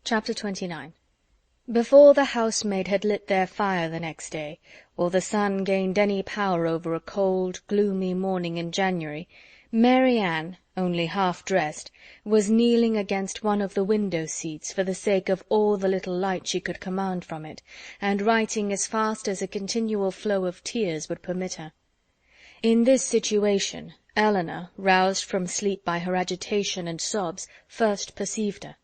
Chapter 29. Before the housemaid had lit their fire the next day, or the sun gained any power over a cold, gloomy morning in January, Mary Ann, only half-dressed, was kneeling against one of the window-seats for the sake of all the little light she could command from it, and writing as fast as a continual flow of tears would permit her. In this situation, Eleanor, roused from sleep by her agitation and sobs, first perceived her,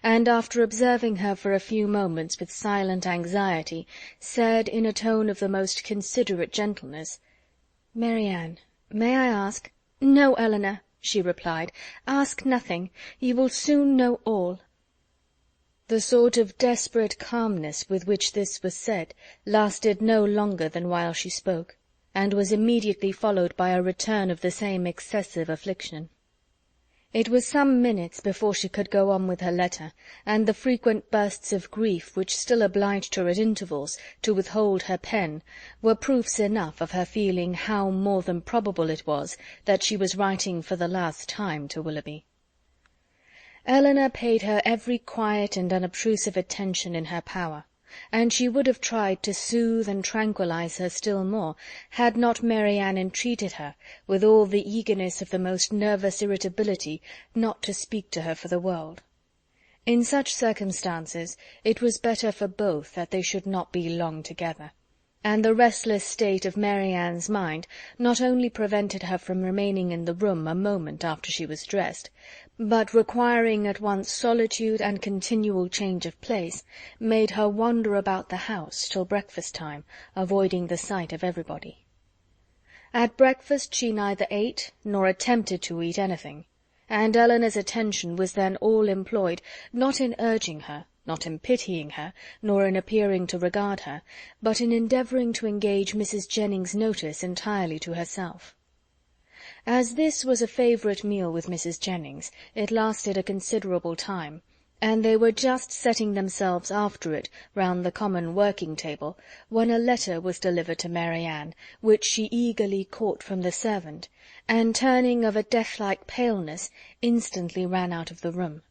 and after observing her for a few moments with silent anxiety, said in a tone of the most considerate gentleness, "Mary Ann, may I ask—" "No, Eleanor," she replied, "ask nothing. You will soon know all." The sort of desperate calmness with which this was said lasted no longer than while she spoke, and was immediately followed by a return of the same excessive affliction. It was some minutes before she could go on with her letter, and the frequent bursts of grief which still obliged her at intervals to withhold her pen were proofs enough of her feeling how more than probable it was that she was writing for the last time to Willoughby. Eleanor paid her every quiet and unobtrusive attention in her power, and she would have tried to soothe and tranquilize her still more, had not Mary Ann entreated her, with all the eagerness of the most nervous irritability, not to speak to her for the world. In such circumstances it was better for both that they should not be long together, and the restless state of Mary Ann's mind not only prevented her from remaining in the room a moment after she was dressed, but, requiring at once solitude and continual change of place, made her wander about the house till breakfast-time, avoiding the sight of everybody. At breakfast she neither ate nor attempted to eat anything, and Eleanor's attention was then all employed, not in urging her, not in pitying her, nor in appearing to regard her, but in endeavouring to engage Mrs. Jennings's notice entirely to herself. As this was a favourite meal with Mrs. Jennings, it lasted a considerable time, and they were just setting themselves after it round the common working-table, when a letter was delivered to Mary Ann, which she eagerly caught from the servant, and, turning of a death-like paleness, instantly ran out of the room.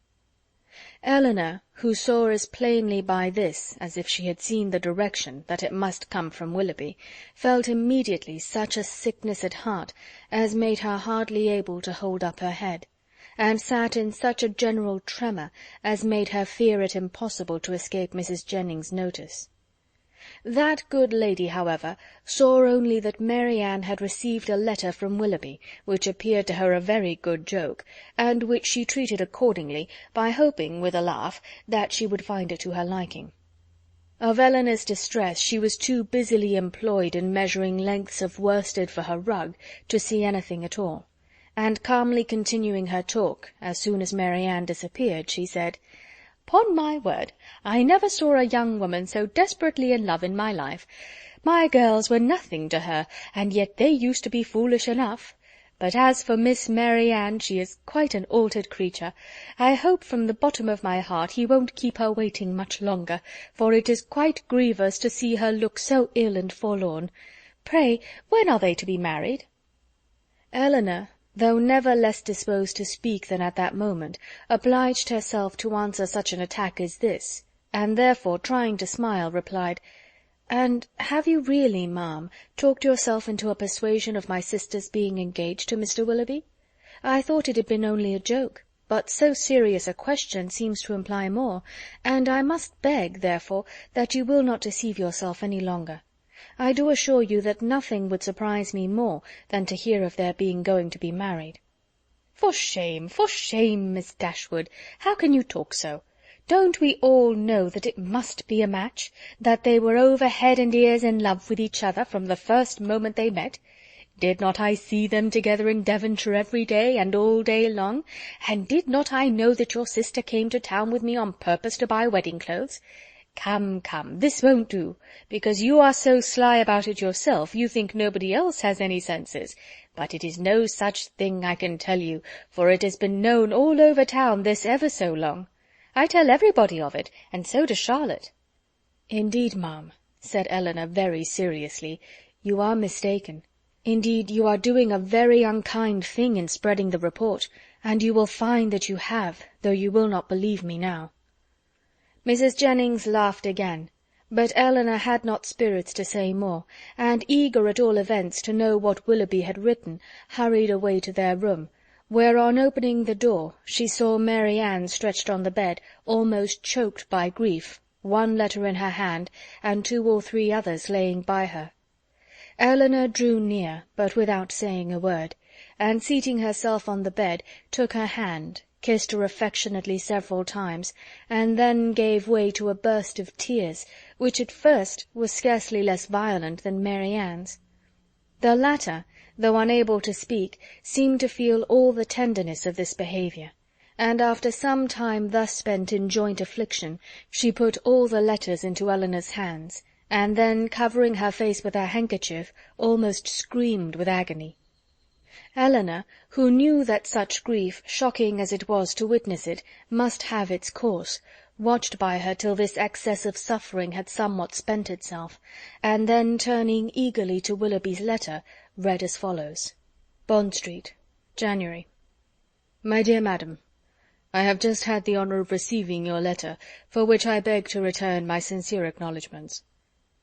Eleanor, who saw as plainly by this as if she had seen the direction that it must come from Willoughby, felt immediately such a sickness at heart as made her hardly able to hold up her head, and sat in such a general tremor as made her fear it impossible to escape Mrs. Jennings's notice. That good lady, however, saw only that Mary Ann had received a letter from Willoughby, which appeared to her a very good joke, and which she treated accordingly, by hoping, with a laugh, that she would find it to her liking. Of Eleanor's distress she was too busily employed in measuring lengths of worsted for her rug to see anything at all, and calmly continuing her talk, as soon as Mary Ann disappeared, she said, "'Pon my word, I never saw a young woman so desperately in love in my life. My girls were nothing to her, and yet they used to be foolish enough. But as for Miss Mary Ann, she is quite an altered creature. I hope from the bottom of my heart he won't keep her waiting much longer, for it is quite grievous to see her look so ill and forlorn. Pray, when are they to be married?" Eleanor, though never less disposed to speak than at that moment, obliged herself to answer such an attack as this, and therefore, trying to smile, replied, "And have you really, ma'am, talked yourself into a persuasion of my sister's being engaged to Mr. Willoughby? I thought it had been only a joke, but so serious a question seems to imply more, and I must beg, therefore, that you will not deceive yourself any longer. I do assure you that nothing would surprise me more than to hear of their being going to be married." For shame, Miss Dashwood! How can you talk so? Don't we all know that it must be a match, that they were over head and ears in love with each other from the first moment they met? Did not I see them together in Devonshire every day, and all day long? And did not I know that your sister came to town with me on purpose to buy wedding clothes? Come, this won't do. Because you are so sly about it yourself, you think nobody else has any senses. But it is no such thing, I can tell you, for it has been known all over town this ever so long. I tell everybody of it, and so does Charlotte." "Indeed, ma'am," said Eleanor very seriously, "you are mistaken. Indeed, you are doing a very unkind thing in spreading the report, and you will find that you have, though you will not believe me now." Mrs. Jennings laughed again, but Eleanor had not spirits to say more, and, eager at all events to know what Willoughby had written, hurried away to their room, where, on opening the door, she saw Mary Ann stretched on the bed, almost choked by grief, one letter in her hand, and 2 or 3 others laying by her. Eleanor drew near, but without saying a word, and, seating herself on the bed, took her hand, kissed her affectionately several times, and then gave way to a burst of tears, which at first was scarcely less violent than Mary Ann's. The latter, though unable to speak, seemed to feel all the tenderness of this behaviour, and after some time thus spent in joint affliction, she put all the letters into Eleanor's hands, and then, covering her face with her handkerchief, almost screamed with agony. Eleanor, who knew that such grief, shocking as it was to witness it, must have its course, watched by her till this excess of suffering had somewhat spent itself, and then, turning eagerly to Willoughby's letter, read as follows: Bond Street, January. My dear Madam, I have just had the honour of receiving your letter, for which I beg to return my sincere acknowledgments.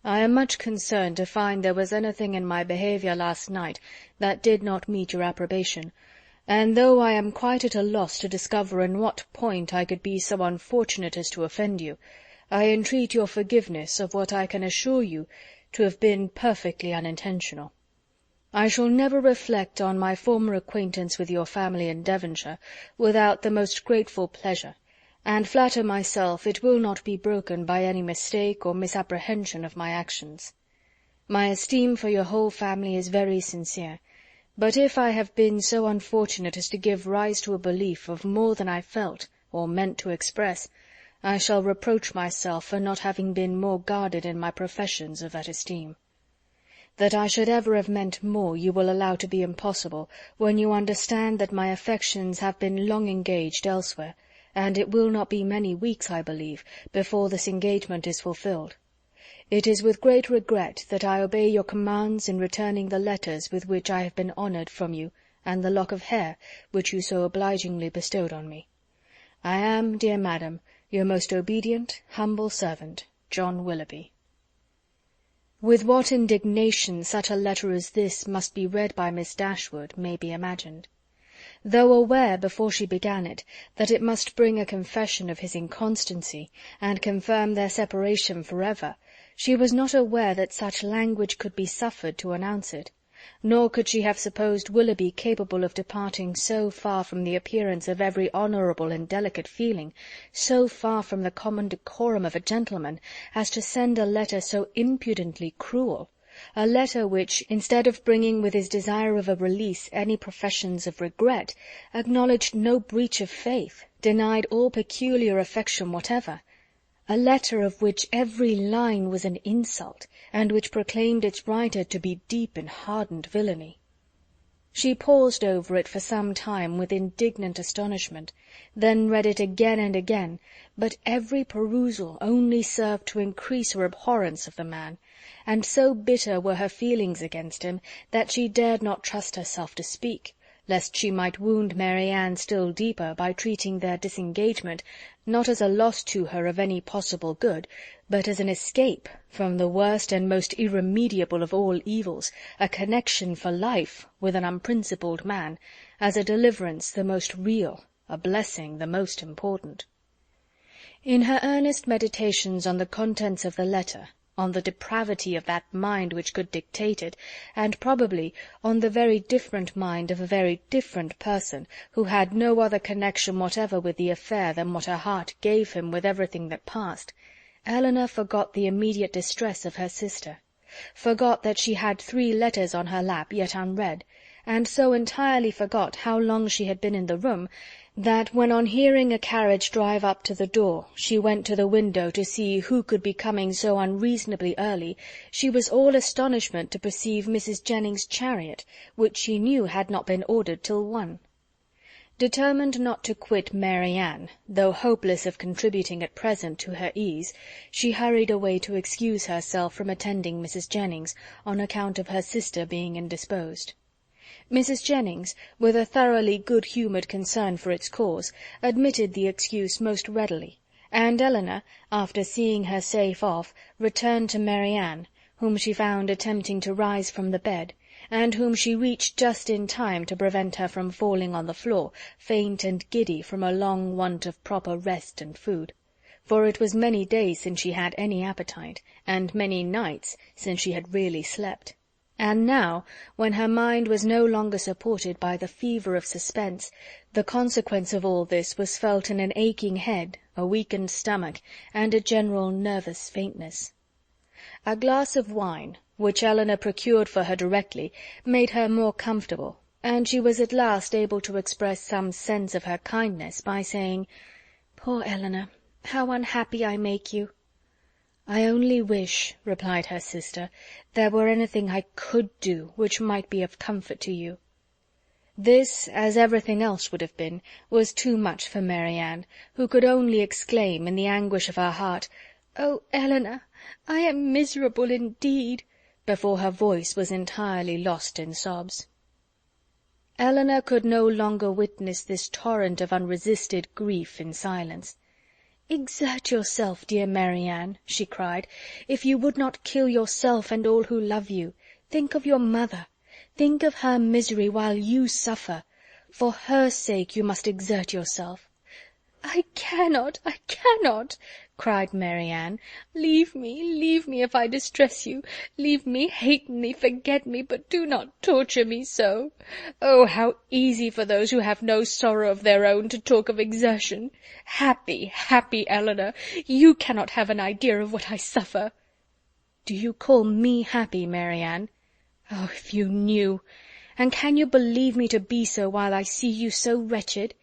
I am much concerned to find there was anything in my behaviour last night that did not meet your approbation, and though I am quite at a loss to discover in what point I could be so unfortunate as to offend you, I entreat your forgiveness of what I can assure you to have been perfectly unintentional. I shall never reflect on my former acquaintance with your family in Devonshire without the most grateful pleasure, and flatter myself it will not be broken by any mistake or misapprehension of my actions. My esteem for your whole family is very sincere, but if I have been so unfortunate as to give rise to a belief of more than I felt or meant to express, I shall reproach myself for not having been more guarded in my professions of that esteem. That I should ever have meant more you will allow to be impossible, when you understand that my affections have been long engaged elsewhere, and it will not be many weeks, I believe, before this engagement is fulfilled. It is with great regret that I obey your commands in returning the letters with which I have been honoured from you, and the lock of hair which you so obligingly bestowed on me. I am, dear madam, your most obedient, humble servant, John Willoughby. With what indignation such a letter as this must be read by Miss Dashwood may be imagined. Though aware, before she began it, that it must bring a confession of his inconstancy, and confirm their separation for ever, she was not aware that such language could be suffered to announce it, nor could she have supposed Willoughby capable of departing so far from the appearance of every honourable and delicate feeling, so far from the common decorum of a gentleman, as to send a letter so impudently cruel, a letter which, instead of bringing with his desire of a release any professions of regret, acknowledged no breach of faith, denied all peculiar affection whatever, a letter of which every line was an insult, and which proclaimed its writer to be deep in hardened villainy. She paused over it for some time with indignant astonishment, then read it again and again, but every perusal only served to increase her abhorrence of the man, and so bitter were her feelings against him that she dared not trust herself to speak, lest she might wound Mary Ann still deeper by treating their disengagement not as a loss to her of any possible good, but as an escape from the worst and most irremediable of all evils, a connection for life with an unprincipled man, as a deliverance the most real, a blessing the most important. In her earnest meditations on the contents of the letter, on the depravity of that mind which could dictate it, and probably on the very different mind of a very different person, who had no other connection whatever with the affair than what her heart gave him with everything that passed, Eleanor forgot the immediate distress of her sister, forgot that she had 3 letters on her lap yet unread, and so entirely forgot how long she had been in the room, that when on hearing a carriage drive up to the door she went to the window to see who could be coming so unreasonably early, she was all astonishment to perceive Mrs. Jennings's chariot, which she knew had not been ordered till 1. Determined not to quit Mary Ann, though hopeless of contributing at present to her ease, she hurried away to excuse herself from attending Mrs. Jennings, on account of her sister being indisposed. Mrs. Jennings, with a thoroughly good-humoured concern for its cause, admitted the excuse most readily, and Eleanor, after seeing her safe off, returned to Mary Ann, whom she found attempting to rise from the bed, and whom she reached just in time to prevent her from falling on the floor, faint and giddy from a long want of proper rest and food. For it was many days since she had any appetite, and many nights since she had really slept. And now, when her mind was no longer supported by the fever of suspense, the consequence of all this was felt in an aching head, a weakened stomach, and a general nervous faintness. A glass of wine, which Eleanor procured for her directly, made her more comfortable, and she was at last able to express some sense of her kindness by saying, "Poor Eleanor, how unhappy I make you!" "I only wish," replied her sister, "there were anything I could do which might be of comfort to you." This, as everything else would have been, was too much for Mary Ann, who could only exclaim, in the anguish of her heart, "Oh, Eleanor, I am miserable indeed," before her voice was entirely lost in sobs. Eleanor could no longer witness this torrent of unresisted grief in silence. "Exert yourself, dear Mary Ann," she cried. "If you would not kill yourself and all who love you, think of your mother. Think of her misery while you suffer. For her sake you must exert yourself." "I cannot, I cannot," cried Mary Ann. Leave me if I distress you. Leave me, hate me, forget me, but do not torture me so. Oh, how easy for those who have no sorrow of their own to talk of exertion! Happy, happy Eleanor! You cannot have an idea of what I suffer." "Do you call me happy, Mary Ann? Oh, if you knew! And can you believe me to be so while I see you so wretched?"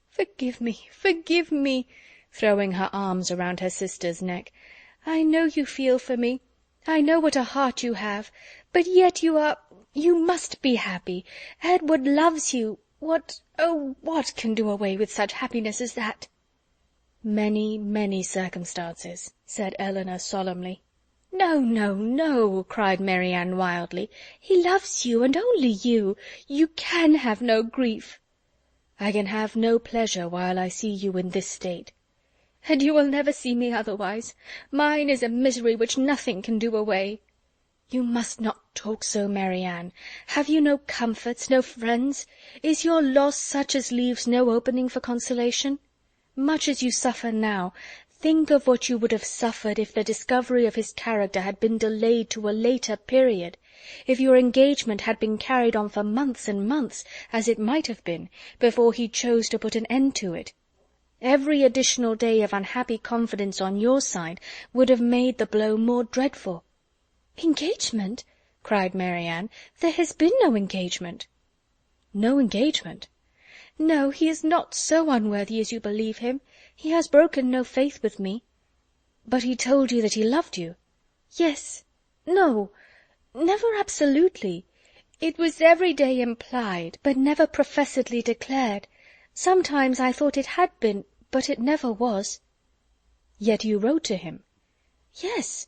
Forgive me," throwing her arms around her sister's neck. "I know you feel for me. I know what a heart you have. But yet you must be happy. Edward loves you. What can do away with such happiness as that?" "Many, many circumstances," said Eleanor solemnly. "No, no, no," cried Mary Ann wildly. "He loves you, and only you. You can have no grief." "I can have no pleasure while I see you in this state." "And you will never see me otherwise. Mine is a misery which nothing can do away." "You must not talk so, Mary Ann. Have you no comforts, no friends? Is your loss such as leaves no opening for consolation? Much as you suffer now, think of what you would have suffered if the discovery of his character had been delayed to a later period, if your engagement had been carried on for months and months, as it might have been, before he chose to put an end to it. Every additional day of unhappy confidence on your side would have made the blow more dreadful." "Engagement?" cried Mary Ann. "There has been no engagement." "No engagement?" "No, he is not so unworthy as you believe him. He has broken no faith with me." "But he told you that he loved you?" "Yes. No, never absolutely. It was every day implied, but never professedly declared. Sometimes I thought it had been, but it never was." "Yet you wrote to him?" "Yes.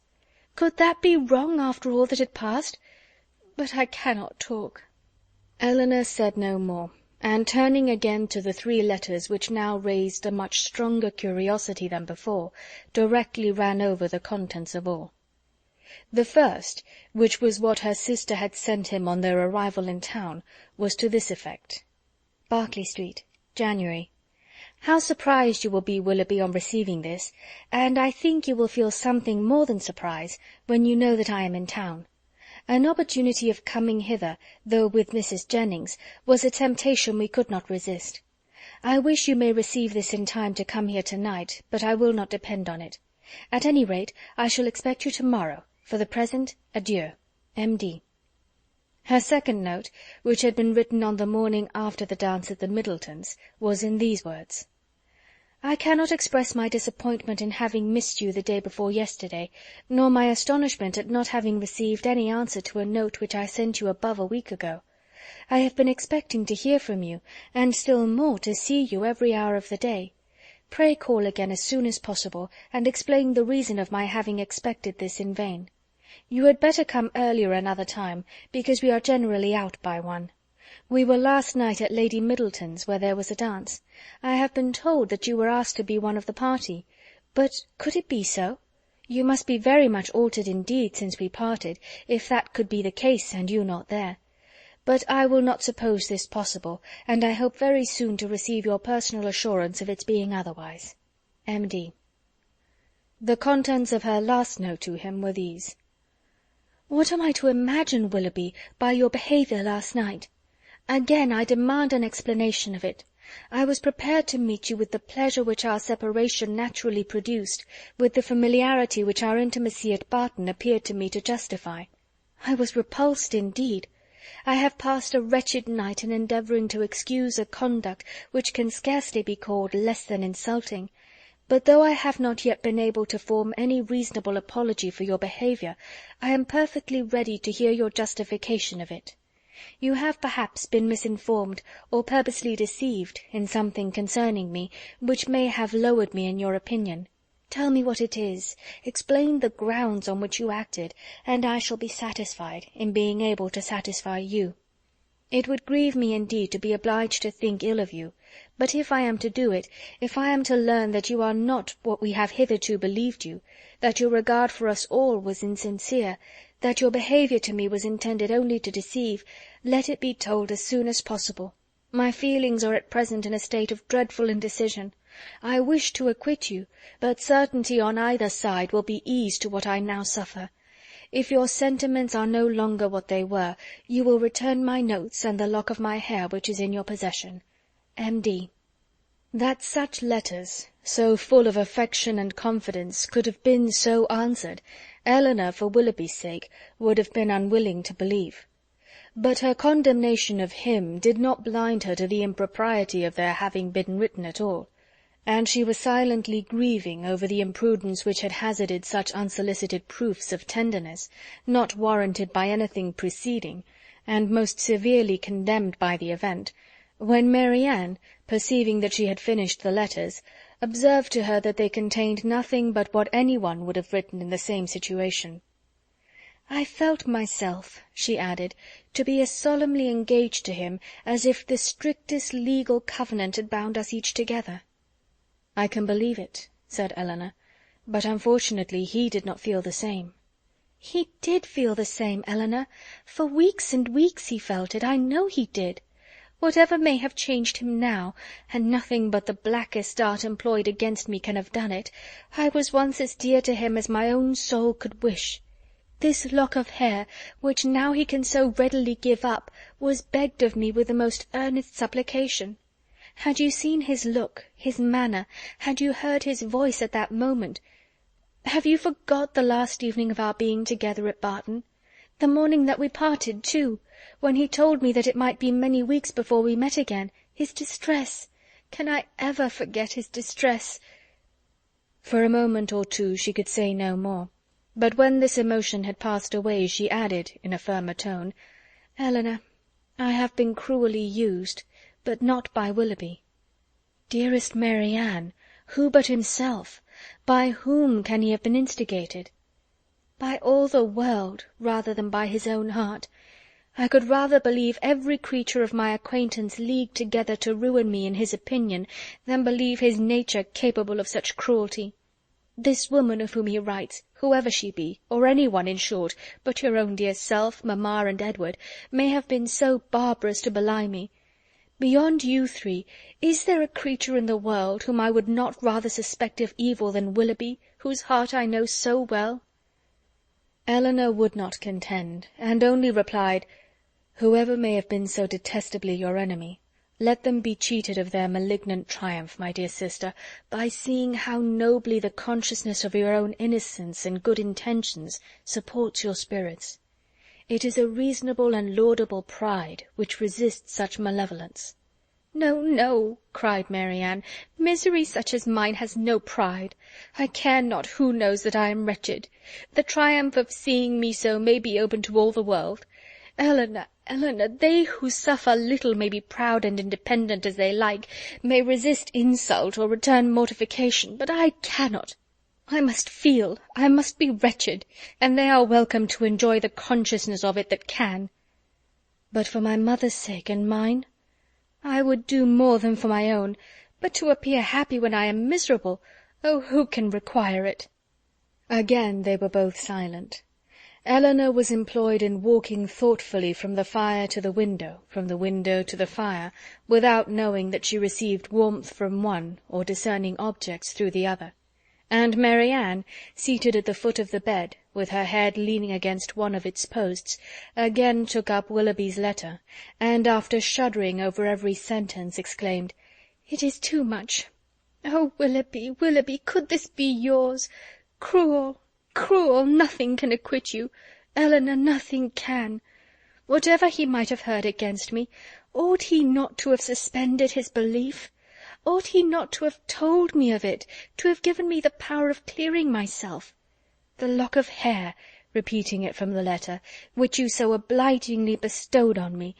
Could that be wrong after all that had passed? But I cannot talk." Eleanor said no more, and turning again to the 3 letters which now raised a much stronger curiosity than before, directly ran over the contents of all. The first, which was what her sister had sent him on their arrival in town, was to this effect: "Berkeley Street, January. How surprised you will be, Willoughby, on receiving this, and I think you will feel something more than surprise when you know that I am in town. An opportunity of coming hither, though with Mrs. Jennings, was a temptation we could not resist. I wish you may receive this in time to come here to-night, but I will not depend on it. At any rate, I shall expect you to-morrow. For the present, adieu. M.D." Her second note, which had been written on the morning after the dance at the Middletons, was in these words: "I cannot express my disappointment in having missed you the day before yesterday, nor my astonishment at not having received any answer to a note which I sent you above a week ago. I have been expecting to hear from you, and still more to see you every hour of the day. Pray call again as soon as possible, and explain the reason of my having expected this in vain. You had better come earlier another time, because we are generally out by 1. We were last night at Lady Middleton's, where there was a dance. I have been told that you were asked to be one of the party. But could it be so? You must be very much altered indeed since we parted, if that could be the case and you not there. But I will not suppose this possible, and I hope very soon to receive your personal assurance of its being otherwise. M.D. The contents of her last note to him were these: What am I to imagine, Willoughby, by your behaviour last night? Again I demand an explanation of it. I was prepared to meet you with the pleasure which our separation naturally produced, with the familiarity which our intimacy at Barton appeared to me to justify. I was repulsed indeed. I have passed a wretched night in endeavouring to excuse a conduct which can scarcely be called less than insulting, but though I have not yet been able to form any reasonable apology for your behaviour, I am perfectly ready to hear your justification of it. You have perhaps been misinformed, or purposely deceived, in something concerning me, which may have lowered me in your opinion. Tell me what it is, explain the grounds on which you acted, and I shall be satisfied in being able to satisfy you. It would grieve me indeed to be obliged to think ill of you, but if I am to do it, if I am to learn that you are not what we have hitherto believed you, that your regard for us all was insincere, that your behaviour to me was intended only to deceive, let it be told as soon as possible. My feelings are at present in a state of dreadful indecision. I wish to acquit you, but certainty on either side will be ease to what I now suffer. If your sentiments are no longer what they were, you will return my notes and the lock of my hair which is in your possession. M.D. That such letters, so full of affection and confidence, could have been so answered, Eleanor, for Willoughby's sake, would have been unwilling to believe. But her condemnation of him did not blind her to the impropriety of their having been written at all, and she was silently grieving over the imprudence which had hazarded such unsolicited proofs of tenderness, not warranted by anything preceding, and most severely condemned by the event, when Marianne, perceiving that she had finished the letters, observed to her that they contained nothing but what any one would have written in the same situation. "I felt myself," she added, "to be as solemnly engaged to him as if the strictest legal covenant had bound us each together." "I can believe it," said Eleanor, "but unfortunately he did not feel the same." "He did feel the same, Eleanor. For weeks and weeks he felt it, I know he did. Whatever may have changed him now, and nothing but the blackest art employed against me can have done it, I was once as dear to him as my own soul could wish. This lock of hair, which now he can so readily give up, was begged of me with the most earnest supplication. Had you seen his look, his manner, had you heard his voice at that moment— Have you forgot the last evening of our being together at Barton? The morning that we parted, too, when he told me that it might be many weeks before we met again. His distress! Can I ever forget his distress?" For a moment or two she could say no more, but when this emotion had passed away she added, in a firmer tone, "Eleanor, I have been cruelly used, but not by Willoughby." "Dearest Marianne, who but himself? By whom can he have been instigated?" "By all the world, rather than by his own heart. I could rather believe every creature of my acquaintance leagued together to ruin me in his opinion, than believe his nature capable of such cruelty. This woman of whom he writes, whoever she be, or any one, in short, but your own dear self, mamma, and Edward, may have been so barbarous to belie me. Beyond you three, is there a creature in the world whom I would not rather suspect of evil than Willoughby, whose heart I know so well?" Eleanor would not contend, and only replied, "Whoever may have been so detestably your enemy, let them be cheated of their malignant triumph, my dear sister, by seeing how nobly the consciousness of your own innocence and good intentions supports your spirits. It is a reasonable and laudable pride which resists such malevolence." "No, no," cried Marianne, "misery such as mine has no pride. I care not who knows that I am wretched. The triumph of seeing me so may be open to all the world. Eleanor, Eleanor, they who suffer little may be proud and independent as they like, may resist insult or return mortification, but I cannot. I must feel, I must be wretched, and they are welcome to enjoy the consciousness of it that can." "But for my mother's sake and mine?" "I would do more than for my own, but to appear happy when I am miserable, Oh, who can require it?" Again they were both silent. Eleanor was employed in walking thoughtfully from the fire to the window, from the window to the fire, without knowing that she received warmth from one or discerning objects through the other; and Mary Ann, seated at the foot of the bed, with her head leaning against one of its posts, again took up Willoughby's letter, and, after shuddering over every sentence, exclaimed, "It is too much! Oh, Willoughby, Willoughby, could this be yours? Cruel, cruel! Nothing can acquit you. Eleanor, nothing can. Whatever he might have heard against me, ought he not to have suspended his belief? Ought he not to have told me of it, to have given me the power of clearing myself? The lock of hair," repeating it from the letter, "which you so obligingly bestowed on me,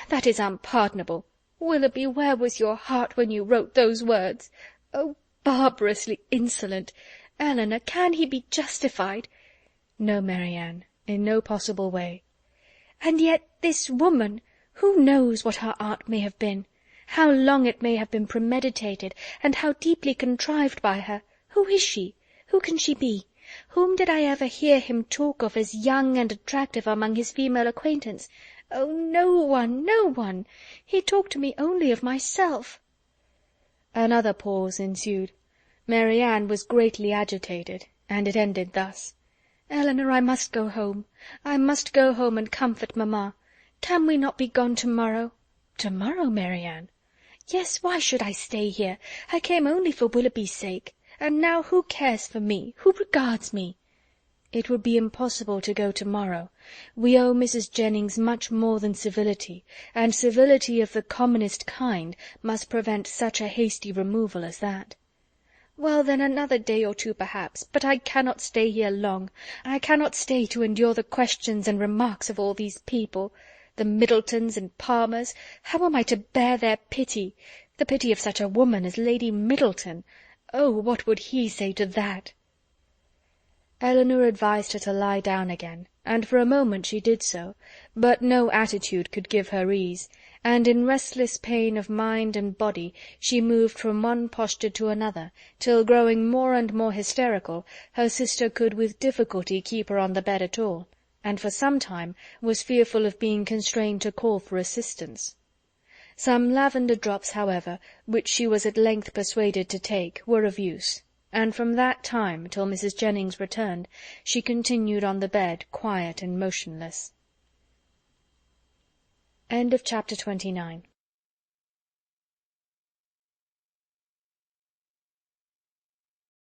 that is unpardonable. Willoughby, where was your heart when you wrote those words? Oh, barbarously insolent! Eleanor, can he be justified?" "No, Mary Ann, in no possible way." "And yet this woman, who knows what her art may have been? How long it may have been premeditated, and how deeply contrived by her? Who is she? Who can she be? Whom did I ever hear him talk of as young and attractive among his female acquaintance? Oh, no one, no one! He talked to me only of myself." Another pause ensued. Mary Ann was greatly agitated, and it ended thus: "Eleanor, I must go home. I must go home and comfort mamma. Can we not be gone to-morrow?" "To-morrow, Mary Ann?" "Yes, why should I stay here? I came only for Willoughby's sake. And now who cares for me? Who regards me?" "It would be impossible to go to-morrow. We owe Mrs. Jennings much more than civility, and civility of the commonest kind must prevent such a hasty removal as that." "Well, then, another day or two, perhaps, but I cannot stay here long. I cannot stay to endure the questions and remarks of all these people. The Middletons and Palmers, how am I to bear their pity? The pity of such a woman as Lady Middleton! Oh, what would he say to that?" Eleanor advised her to lie down again, and for a moment she did so, but no attitude could give her ease, and in restless pain of mind and body she moved from one posture to another, till, growing more and more hysterical, her sister could with difficulty keep her on the bed at all, and for some time was fearful of being constrained to call for assistance. Some lavender drops, however, which she was at length persuaded to take, were of use, and from that time till Mrs. Jennings returned, she continued on the bed quiet and motionless. Chapter 29